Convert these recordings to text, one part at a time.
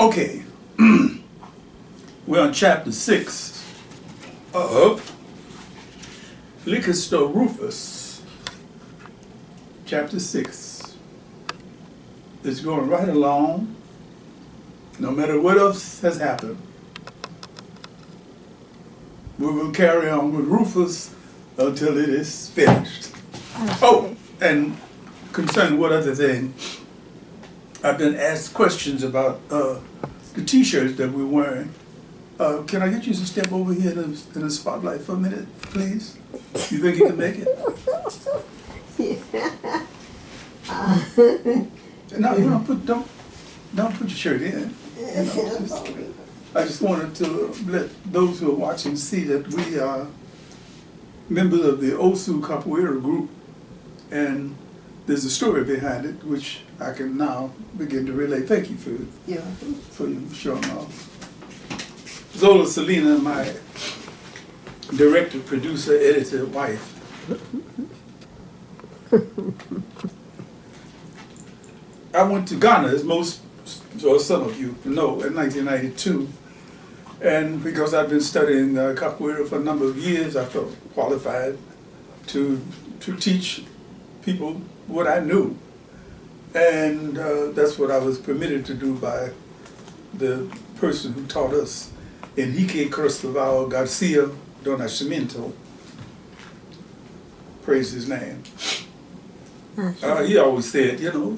Okay, we're on chapter 6 of Likka Sto Rufus. Chapter 6. It's going right along, no matter what else has happened. We will carry on with Rufus until it is finished. Oh, and concerning one other thing, I've been asked questions about the t-shirts that we're wearing. Can I get you to step over here in the spotlight for a minute, please? You think you can make it? No, you don't put your shirt in. You know, I just wanted to let those who are watching see that we are members of the Osu Capoeira group, and there's a story behind it which I can now begin to relate. Thank you for you showing off. Zola Salena, my director, producer, editor, wife. I went to Ghana, as most or some of you know, in 1992, and because I've been studying capoeira for a number of years, I felt qualified to teach people what I knew, and that's what I was permitted to do by the person who taught us, Enrique Cristobal Garcia do Nascimento. Praise his name. He always said, you know,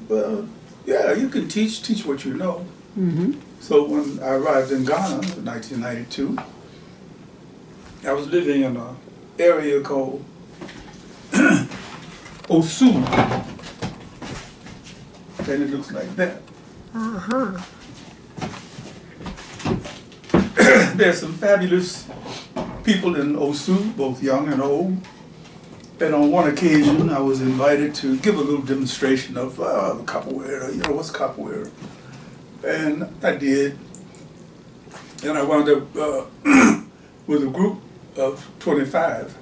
yeah, you can teach what you know. Mm-hmm. So when I arrived in Ghana in 1992, I was living in an area called Osu, and it looks like that. Uh-huh. There's some fabulous people in Osu, both young and old. And on one occasion, I was invited to give a little demonstration of capoeira. You know, what's capoeira? And I did. And I wound up with a group of 25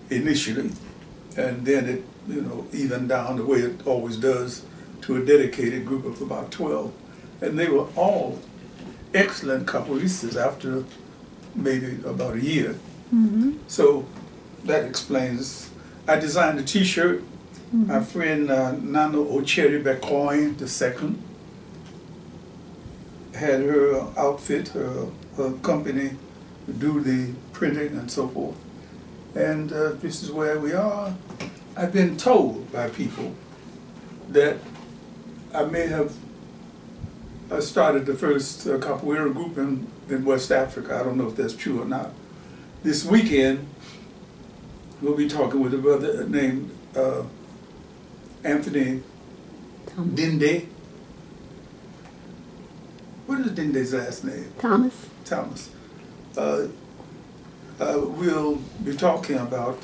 initially. And then it, you know, evened down the way it always does to a dedicated group of about 12. And they were all excellent capoeiristas after maybe about a year. Mm-hmm. So that explains. I designed a t-shirt. Mm-hmm. My friend Nano Ocheri Becoin II had her outfit, her company do the printing and so forth. And this is where we are. I've been told by people that I may have started the first capoeira group in West Africa. I don't know if that's true or not. This weekend, we'll be talking with a brother named Anthony Dinde. What is Dinde's last name? Thomas. Thomas. We'll be talking about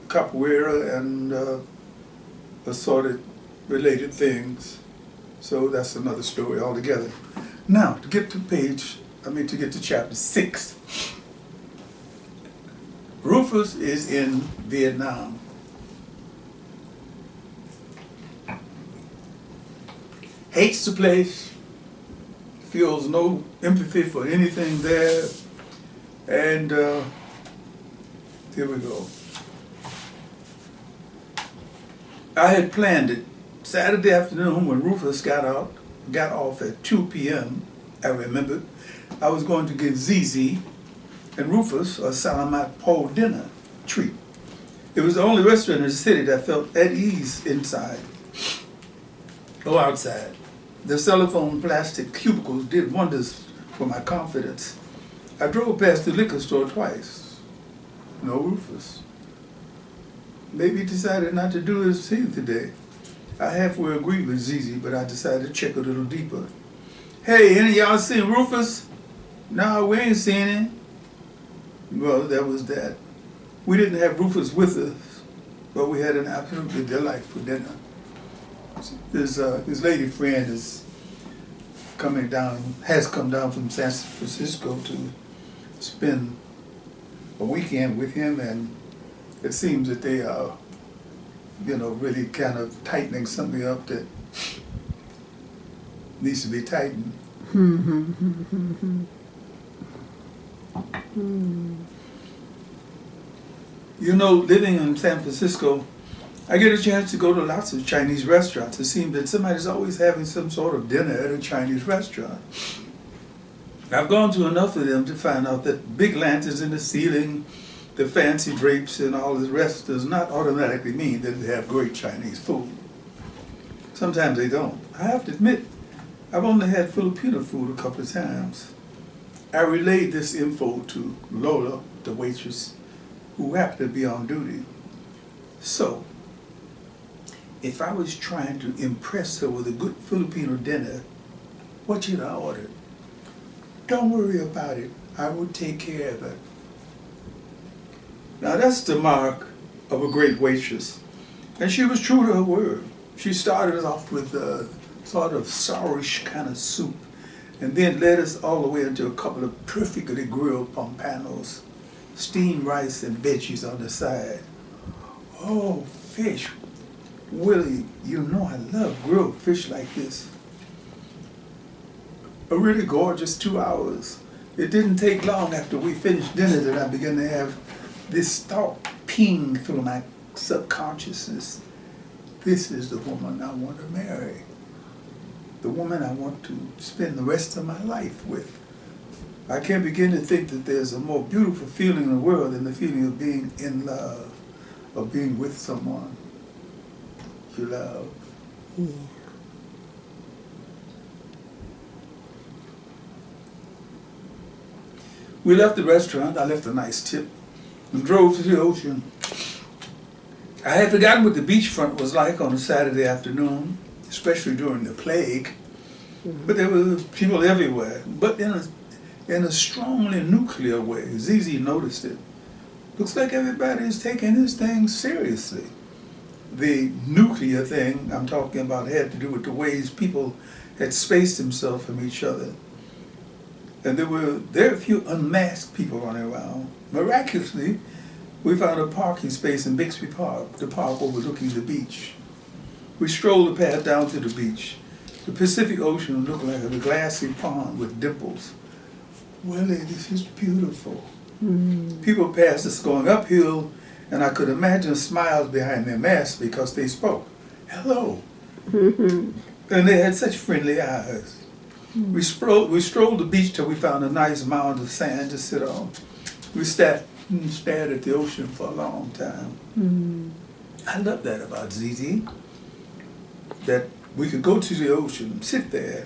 capoeira and assorted related things. So that's another story altogether. Now, to get to chapter 6. Rufus is in Vietnam. Hates the place, feels no empathy for anything there, and here we go. I had planned it Saturday afternoon when Rufus got off at 2 p.m. I remembered I was going to give Zizi and Rufus a Salamat pole dinner treat. It was the only restaurant in the city that felt at ease inside or outside. The cellophane plastic cubicles did wonders for my confidence. I drove past the liquor store twice. No Rufus. Maybe he decided not to do his thing today. I halfway agreed with Zizi, but I decided to check a little deeper. Hey, any of y'all seen Rufus? No, we ain't seen him. Well, that was that. We didn't have Rufus with us, but we had an absolutely delightful dinner. His lady friend has come down from San Francisco to spend a weekend with him, and it seems that they are, you know, really kind of tightening something up that needs to be tightened. You know, living in San Francisco, I get a chance to go to lots of Chinese restaurants. It seems that somebody's always having some sort of dinner at a Chinese restaurant. I've gone to enough of them to find out that big lanterns in the ceiling, the fancy drapes and all the rest does not automatically mean that they have great Chinese food. Sometimes they don't. I have to admit, I've only had Filipino food a couple of times. I relayed this info to Lola, the waitress, who happened to be on duty. So, if I was trying to impress her with a good Filipino dinner, what should I order? Don't worry about it. I will take care of it. Now that's the mark of a great waitress. And she was true to her word. She started off with a sort of sourish kind of soup, and then led us all the way into a couple of perfectly grilled pompanos, steamed rice and veggies on the side. Oh, fish. Willie, you know I love grilled fish like this. A really gorgeous 2 hours. It didn't take long after we finished dinner that I began to have this thought ping through my subconsciousness. This is the woman I want to marry. The woman I want to spend the rest of my life with. I can't begin to think that there's a more beautiful feeling in the world than the feeling of being in love, of being with someone you love. Yeah. We left the restaurant. I left a nice tip and drove to the ocean. I had forgotten what the beachfront was like on a Saturday afternoon, especially during the plague. But there were people everywhere, but in a strongly nuclear way. ZZ noticed it. Looks like everybody is taking this thing seriously. The nuclear thing I'm talking about had to do with the ways people had spaced themselves from each other. And there were very few unmasked people running around. Miraculously, we found a parking space in Bixby Park, the park overlooking the beach. We strolled the path down to the beach. The Pacific Ocean looked like a glassy pond with dimples. Willie, this is beautiful. People passed us going uphill, and I could imagine smiles behind their masks because they spoke. Hello. And they had such friendly eyes. We strolled the beach till we found a nice mound of sand to sit on. We sat and stared at the ocean for a long time. I love that about ZZ, that we could go to the ocean, sit there,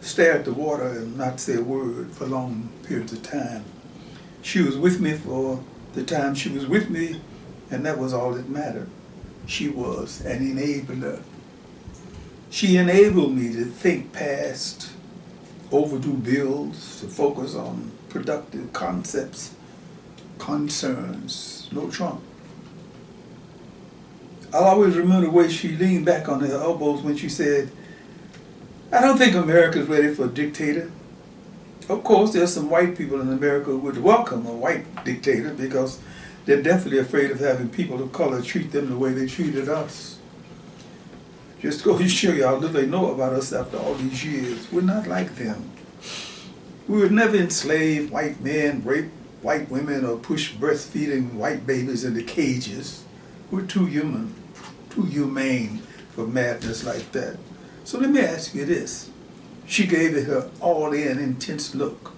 stare at the water and not say a word for long periods of time. She was with me for the time she was with me, and that was all that mattered. She was an enabler. She enabled me to think past overdue bills, to focus on productive concepts, concerns, no Trump. I'll always remember the way she leaned back on her elbows when she said, I don't think America's ready for a dictator. Of course, there's some white people in America who would welcome a white dictator because they're definitely afraid of having people of color treat them the way they treated us. Just go to show you how little they know about us after all these years. We're not like them. We would never enslave white men, rape white women, or push breastfeeding white babies into cages. We're too human, too humane for madness like that. So let me ask you this. She gave it her all-in, intense look.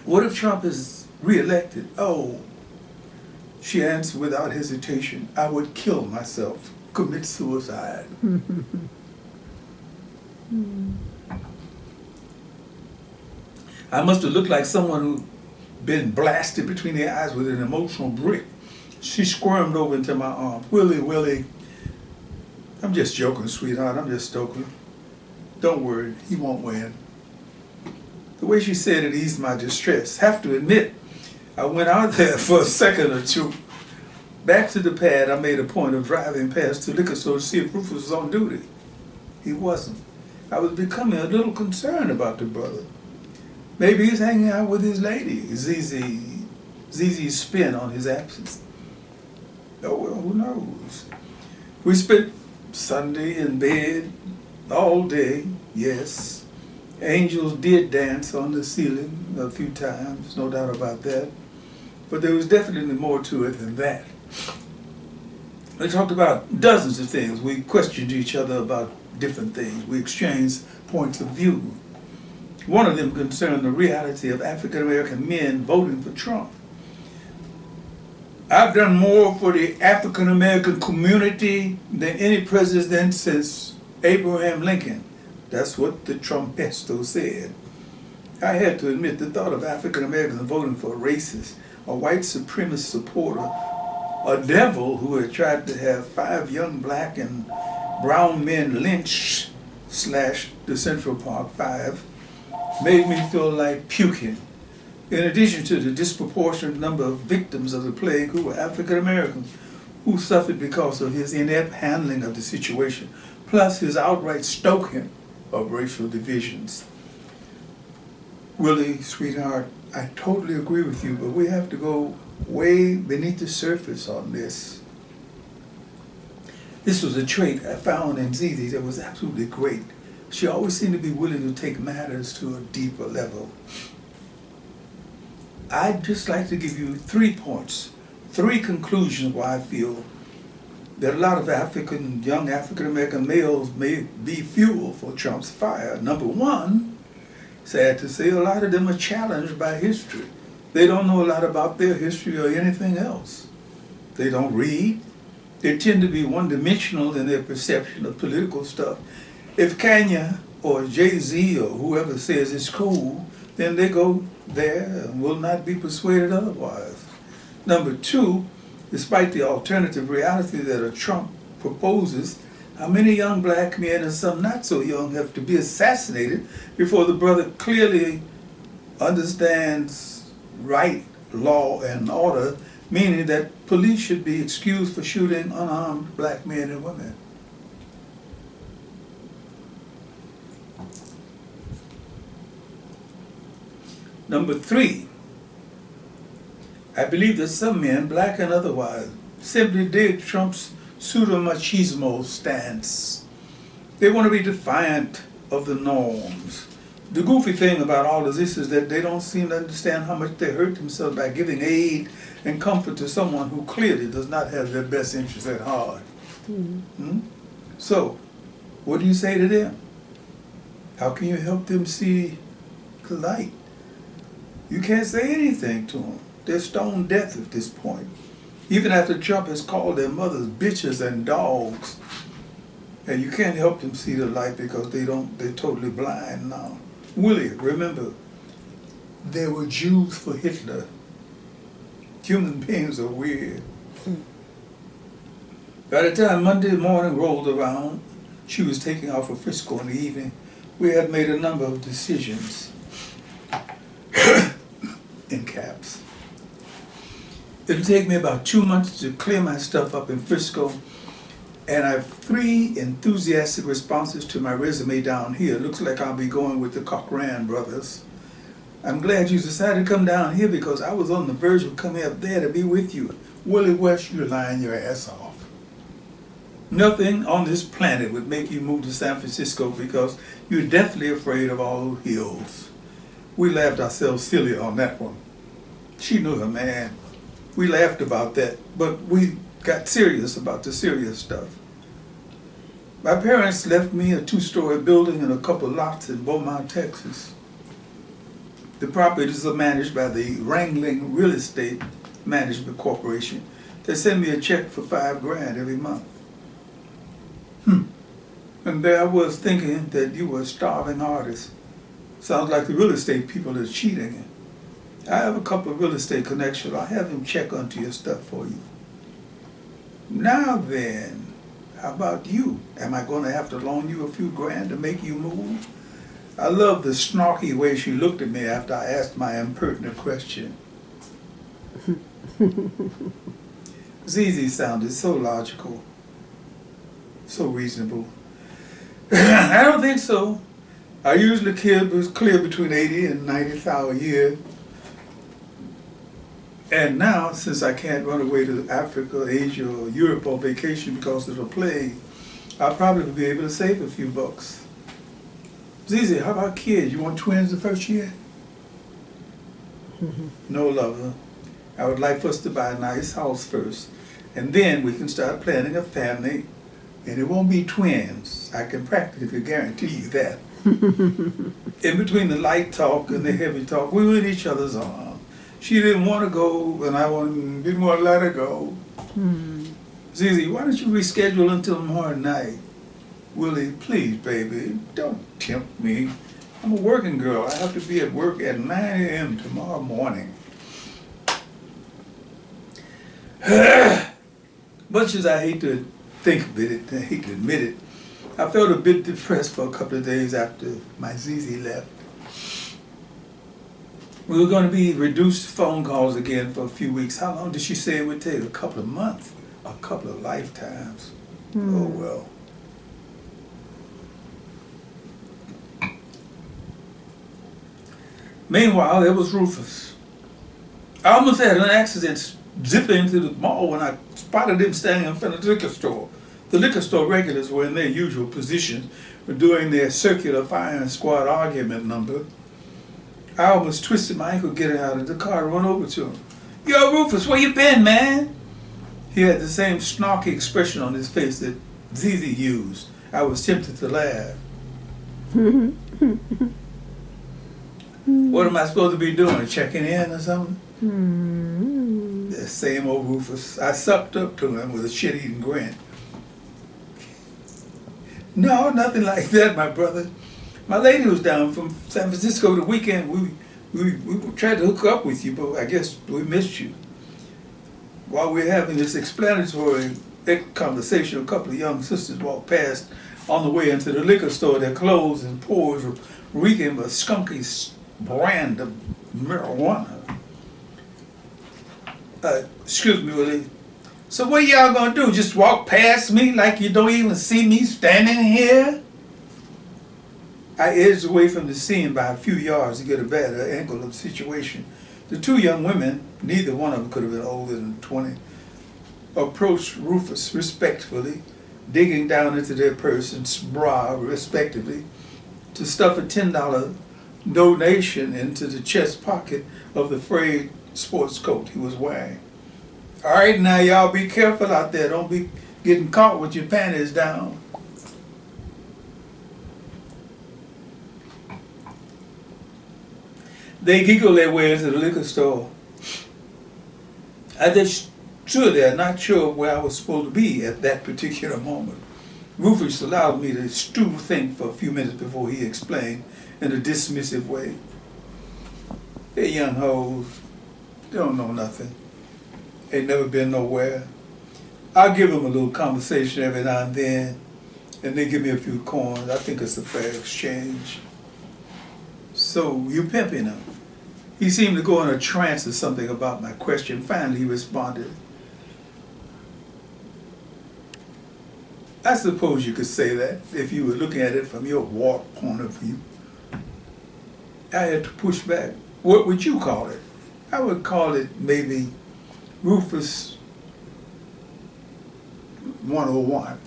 What if Trump is reelected? Oh, she answered without hesitation, I would kill myself, commit suicide. I must have looked like someone who'd been blasted between the eyes with an emotional brick. She squirmed over into my arms. Willie, I'm just joking, sweetheart. I'm just joking. Don't worry, he won't win. The way she said it eased my distress. Have to admit, I went out there for a second or two. Back to the pad, I made a point of driving past the liquor store to see if Rufus was on duty. He wasn't. I was becoming a little concerned about the brother. Maybe he's hanging out with his lady, ZZ's spin on his absence. Oh, well, who knows? We spent Sunday in bed, all day, yes. Angels did dance on the ceiling a few times, no doubt about that. But there was definitely more to it than that. We talked about dozens of things. We questioned each other about different things. We exchanged points of view. One of them concerned the reality of African American men voting for Trump. I've done more for the African American community than any president since Abraham Lincoln. That's what the Trumpesto said. I had to admit the thought of African Americans voting for a racist, a white supremacist supporter, a devil who had tried to have 5 young black and brown men lynched / the Central Park 5, made me feel like puking. In addition to the disproportionate number of victims of the plague who were African Americans, who suffered because of his inept handling of the situation, plus his outright stoking of racial divisions. Willie, sweetheart, I totally agree with you, but we have to go way beneath the surface on this. This was a trait I found in Zizi that was absolutely great. She always seemed to be willing to take matters to a deeper level. I'd just like to give you 3 points, 3 conclusions why I feel that a lot of young African-American males may be fuel for Trump's fire. Number 1, sad to say, a lot of them are challenged by history. They don't know a lot about their history or anything else. They don't read. They tend to be one-dimensional in their perception of political stuff. If Kanye or Jay-Z or whoever says it's cool, then they go there and will not be persuaded otherwise. Number 2, despite the alternative reality that a Trump proposes, how many young black men and some not so young have to be assassinated before the brother clearly understands right, law, and order, meaning that police should be excused for shooting unarmed black men and women? Number 3, I believe that some men, black and otherwise, simply dig Trump's pseudo-machismo stance. They want to be defiant of the norms. The goofy thing about all of this is that they don't seem to understand how much they hurt themselves by giving aid and comfort to someone who clearly does not have their best interests at heart. So, what do you say to them? How can you help them see the light? You can't say anything to them. They're stone deaf at this point. Even after Trump has called their mothers bitches and dogs. And you can't help them see the light because they're totally blind now. Willie, remember, they were Jews for Hitler. Human beings are weird. By the time Monday morning rolled around, she was taking off for Frisco in the evening, we had made a number of decisions. In caps. It'll take me about 2 months to clear my stuff up in Frisco, and I have 3 enthusiastic responses to my resume down here. Looks like I'll be going with the Cochran brothers. I'm glad you decided to come down here because I was on the verge of coming up there to be with you. Willie West, you're lying your ass off. Nothing on this planet would make you move to San Francisco because you're deathly afraid of all those hills. We laughed ourselves silly on that one. She knew her man. We laughed about that, but we got serious about the serious stuff. My parents left me a 2-story building and a couple lots in Beaumont, Texas. The properties are managed by the Wrangling Real Estate Management Corporation. They send me a check for $5 grand every month. And there I was thinking that you were a starving artist. Sounds like the real estate people are cheating. I have a couple of real estate connections. I'll have them check onto your stuff for you. Now then, how about you? Am I going to have to loan you a few grand to make you move? I love the snarky way she looked at me after I asked my impertinent question. Zizi sounded so logical, so reasonable. I don't think so. I usually clear between 80 and 90,000 a year. And now, since I can't run away to Africa, Asia, or Europe on vacation because of the plague, I'll probably be able to save a few bucks. Zizi, how about kids? You want twins the first year? No, lover. I would like for us to buy a nice house first, and then we can start planning a family, and it won't be twins. I can practically guarantee you that. In between the light talk and the heavy talk, we were in each other's arms. She didn't want to go, and I didn't want to let her go. Zizi, why don't you reschedule until tomorrow night? Willie, please, baby, don't tempt me. I'm a working girl. I have to be at work at 9 a.m. tomorrow morning. Much as I hate to think of it, I hate to admit it, I felt a bit depressed for a couple of days after my Zizi left. We were going to be reduced phone calls again for a few weeks. How long did she say it would take? A couple of months, a couple of lifetimes. Oh well. Meanwhile, there was Rufus. I almost had an accident zipping into the mall when I spotted him standing in front of the liquor store. The liquor store regulars were in their usual positions, were doing their circular firing squad argument number. I almost twisted my ankle getting out of the car and run over to him. Yo, Rufus, where you been, man? He had the same snarky expression on his face that Zizi used. I was tempted to laugh. What am I supposed to be doing? Checking in or something? The same old Rufus. I sucked up to him with a shit-eating grin. No, nothing like that, my brother. My lady was down from San Francisco the weekend. We tried to hook up with you, but I guess we missed you. While we were having this explanatory conversation, a couple of young sisters walked past on the way into the liquor store. Their clothes and pores were reeking of a skunky brand of marijuana. Excuse me, Willie. So what y'all gonna do? Just walk past me like you don't even see me standing here? I edged away from the scene by a few yards to get a better angle of the situation. The two young women, neither one of them could have been older than 20, approached Rufus respectfully, digging down into their purse and bra, respectively, to stuff a $10 donation into the chest pocket of the frayed sports coat he was wearing. All right, now y'all be careful out there. Don't be getting caught with your panties down. They giggled their way into the liquor store. I just stood there, not sure where I was supposed to be at that particular moment. Rufus allowed me to think for a few minutes before he explained in a dismissive way. They young hoes, they don't know nothing. Ain't never been nowhere. I'll give them a little conversation every now and then, and they give me a few coins. I think it's a fair exchange. So, you pimping him? He seemed to go in a trance or something about my question. Finally, he responded, I suppose you could say that if you were looking at it from your warped point of view. I had to push back. What would you call it? I would call it maybe Rufus 101.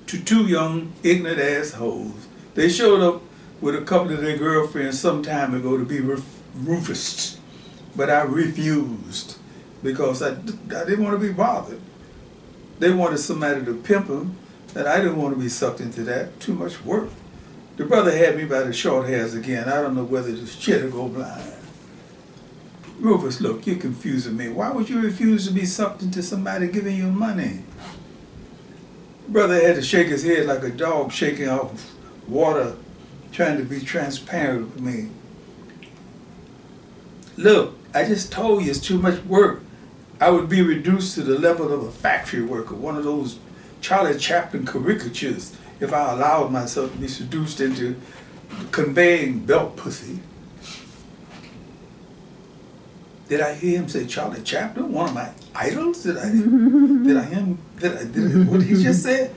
To two young, ignorant assholes. They showed up with a couple of their girlfriends some time ago to be Rufused, but I refused because I didn't want to be bothered. They wanted somebody to pimp them, and I didn't want to be sucked into that. Too much work. The brother had me by the short hairs again. I don't know whether the shit will go blind. Rufus, look, you're confusing me. Why would you refuse to be sucked into somebody giving you money? Brother had to shake his head like a dog shaking off water, trying to be transparent with me. Look, I just told you it's too much work. I would be reduced to the level of a factory worker, one of those Charlie Chaplin caricatures, if I allowed myself to be seduced into conveying belt pussy. Did I hear him say Charlie Chaplin, one of my idols? What did he just say?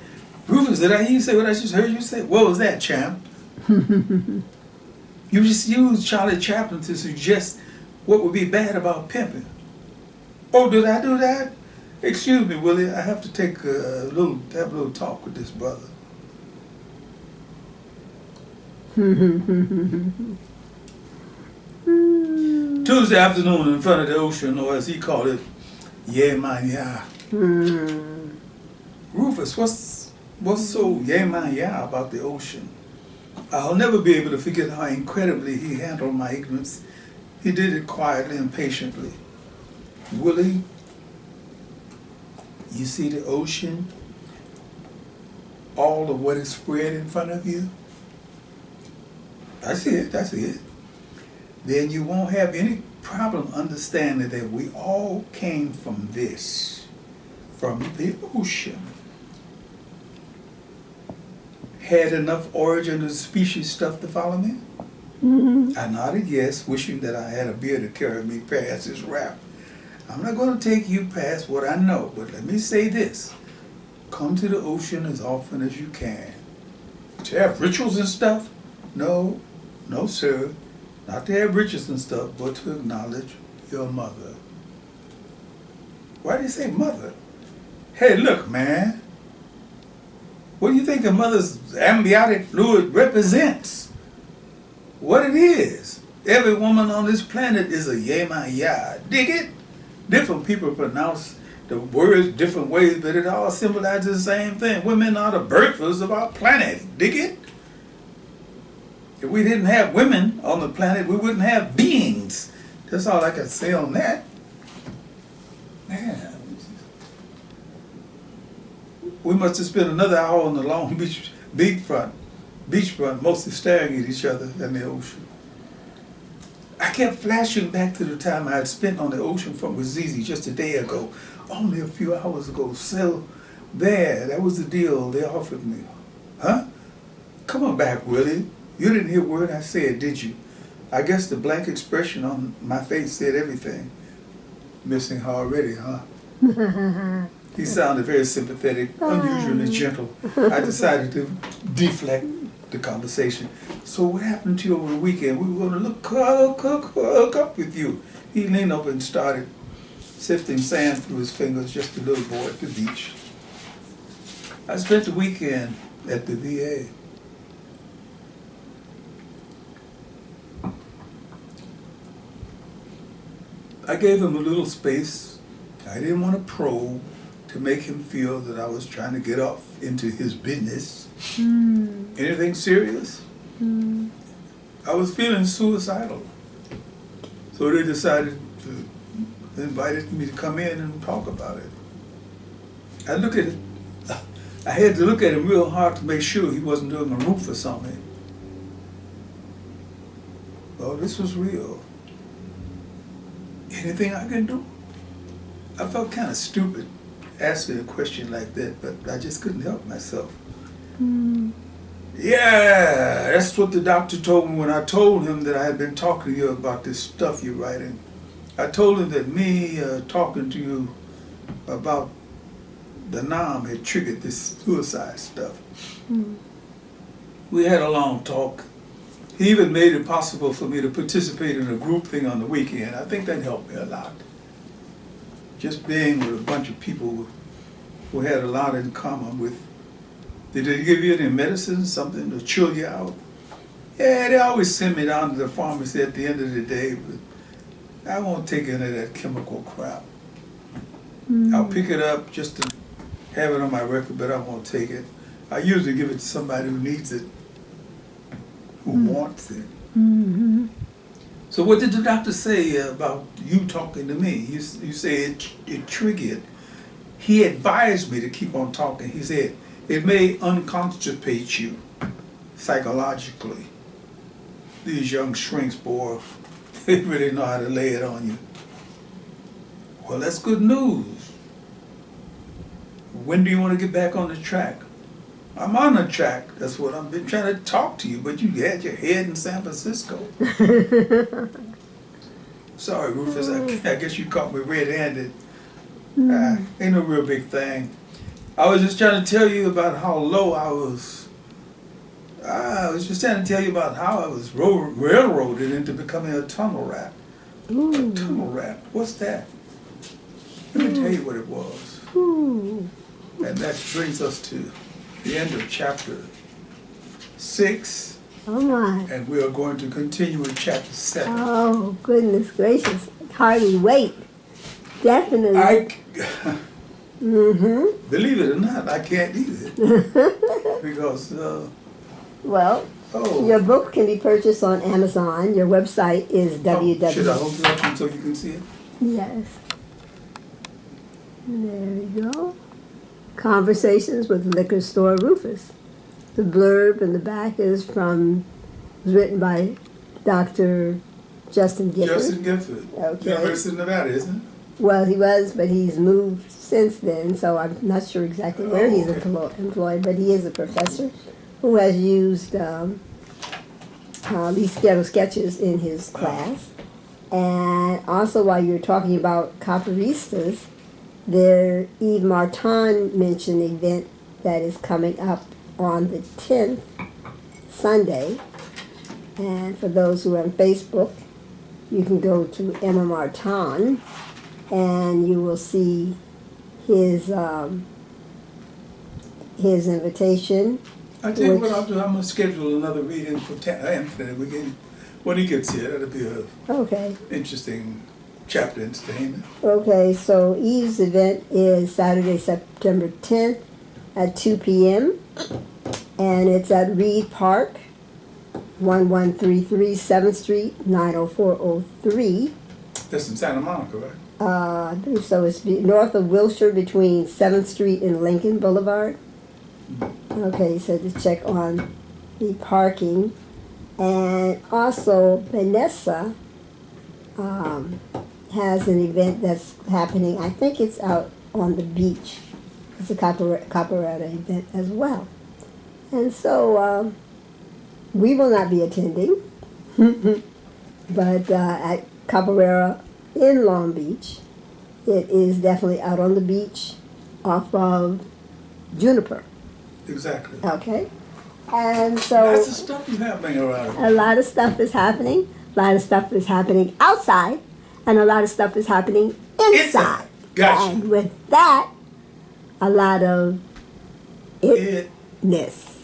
Rufus, did I hear you say what I just heard you say? What was that, champ? You just used Charlie Chaplin to suggest what would be bad about pimping. Oh, did I do that? Excuse me, Willie, I have to take have a little talk with this brother. Tuesday afternoon in front of the ocean, or as he called it, yeah man yeah. Rufus, what's so yeah man yeah about the ocean? I'll never be able to forget how incredibly he handled my ignorance. He did it quietly and patiently. Willie, you see the ocean? All of what is spread in front of you? I see it, I see it. Then you won't have any problem understanding that we all came from this, from the ocean. Had enough origin of the species stuff to follow me? I nodded yes, wishing that I had a beer to carry me past this rap. I'm not going to take you past what I know, but let me say this. Come to the ocean as often as you can. To have rituals and stuff? No, no sir. Not to have rituals and stuff, but to acknowledge your mother. Why do you say mother? Hey, look, man. What do you think a mother's amniotic fluid represents? What it is. Every woman on this planet is a yema-ya. Dig it? Different people pronounce the words different ways, but it all symbolizes the same thing. Women are the birthers of our planet. Dig it? If we didn't have women on the planet, we wouldn't have beings. That's all I can say on that. Man. We must have spent another hour on the Long Beach beachfront, mostly staring at each other and the ocean. I kept flashing back to the time I had spent on the ocean front with Zizi just a day ago, only a few hours ago. So there, that was the deal they offered me. Huh? Come on back, Willie. You didn't hear a word I said, did you? I guess the blank expression on my face said everything. Missing her already, huh? He sounded very sympathetic, unusually gentle. I decided to deflect the conversation. So what happened to you over the weekend? We were going to hook up with you. He leaned up and started sifting sand through his fingers, just a little boy at the beach. I spent the weekend at the VA. I gave him a little space. I didn't want to probe to make him feel that I was trying to get off into his business. Anything serious? I was feeling suicidal. So they decided to invite me to come in and talk about it. I had to look at him real hard to make sure he wasn't doing a Rufus on me. Well, this was real. Anything I can do? I felt kind of stupid asking a question like that, but I just couldn't help myself. Yeah, that's what the doctor told me when I told him that I had been talking to you about this stuff you're writing. I told him that me talking to you about the Nam had triggered this suicide stuff. We had a long talk. He even made it possible for me to participate in a group thing on the weekend. I think that helped me a lot. Just being with a bunch of people who had a lot in common with. Did they give you any medicine, something to chill you out? Yeah, they always send me down to the pharmacy at the end of the day, but I won't take any of that chemical crap. I'll pick it up just to have it on my record, but I won't take it. I usually give it to somebody who needs it, who wants it. So what did the doctor say about you talking to me? You say it triggered. He advised me to keep on talking. He said, it may unconstipate you psychologically. These young shrinks, boy, they really know how to lay it on you. Well, that's good news. When do you want to get back on the track? I'm on the track. That's what I've been trying to talk to you, but you had your head in San Francisco. Sorry, Rufus, I guess you caught me red-handed. Ain't no real big thing. I was just trying to tell you about how low I was. I was just trying to tell you about how I was railroaded into becoming a tunnel rat. A tunnel rat, what's that? Let me tell you what it was. Ooh. And that brings us to the end of chapter 6. Oh my. And we are going to continue with chapter 7. Oh, goodness gracious. Hardly wait. Definitely. Believe it or not, I can't either. Because, well, your book can be purchased on Amazon. Your website is www. Should I hold it up so you can see it? Yes. There we go. Conversations with Likka Sto Rufus. The blurb in the back was written by Dr. Justin Gifford. Justin Gifford. Okay. University of Nevada, isn't it? Well, he was, but he's moved since then, so I'm not sure exactly where he's employed, but he is a professor who has used these ghetto sketches in his class. And also, while you're talking about capoeiristas, Yves Martin mentioned an event that is coming up on the 10th, Sunday. And for those who are on Facebook, you can go to Emma Martin, and you will see his invitation. I tell you what I'll do. I'm going to schedule another reading for Anthony. When he gets here, that'll be a interesting chapter entertainment. Okay, so Eve's event is Saturday, September 10th at 2 p.m. and it's at Reed Park, 1133 7th Street, 90403. That's in Santa Monica, right? I believe so. It's north of Wilshire between 7th Street and Lincoln Boulevard. Okay, so to check on the parking. And also, Vanessa has an event that's happening. I think it's out on the beach. It's a capoeira event as well. And so we will not be attending, but at capoeira in Long Beach, it is definitely out on the beach off of Juniper. Exactly. Okay. And so lots of stuff is happening around. A lot of stuff is happening. A lot of stuff is happening outside, and a lot of stuff is happening inside. Gotcha. And with that, a lot of itness.